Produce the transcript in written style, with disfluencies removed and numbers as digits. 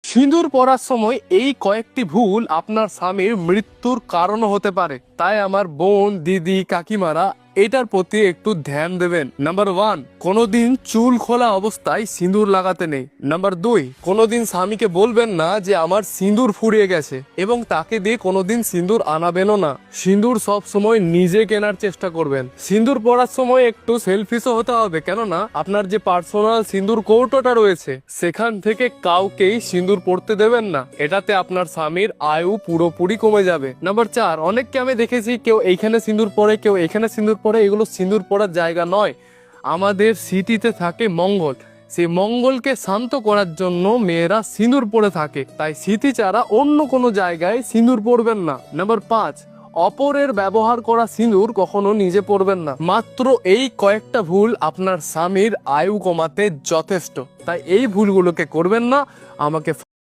সিঁদুর পরার সময় এই কয়েকটি ভুল আপনার স্বামীর মৃত্যুর কারণও হতে পারে, তাই আমার বোন, দিদি, কাকিমারা এটার প্রতি একটু ধ্যান দেবেন। নাম্বার 1, কোনোদিন চুল খোলা অবস্থায় সিঁদুর লাগাতে নেই। নাম্বার 2, কোনোদিন স্বামীকে বলবেন না যে আমার সিঁদুর ফুরিয়ে গেছে, এবং তাকে দিয়ে কোনোদিন সিঁদুর আনাবেনও না। সিঁদুর সব সময় নিজে কেনার চেষ্টা করবেন। সিঁদুর পরার সময় একটু সেলফিশও হতে হবে, কেননা আপনার যে পার্সোনাল সিঁদুর কৌটোটা রয়েছে সেখান থেকে কাউকেই সিঁদুর পড়তে দেবেন না, এটাতে আপনার স্বামীর আয়ু পুরোপুরি কমে যাবে। নাম্বার 4, অনেককে আমি দেখেছি কেউ এইখানে সিঁদুর পরে, কেউ এখানে সিঁদুর পরে। এগুলো সিঁদুর পরার জায়গা নয়। আমাদের সিটিতে থাকে মঙ্গল, সেই মঙ্গলকে শান্ত করার জন্য মেয়েরা সিঁদুর পরে থাকে, তাই স্মৃতি ছাড়া অন্য কোনো জায়গায় সিঁদুর পরবেন না। নাম্বার 5, অপরের ব্যবহার করা সিঁদুর কখনো নিজে পরবেন না। মাত্র এই কয়েকটা ভুল আপনার স্বামীর আয়ু কমাতে যথেষ্ট, তাই এই ভুলগুলোকে করবেন না। আমাকে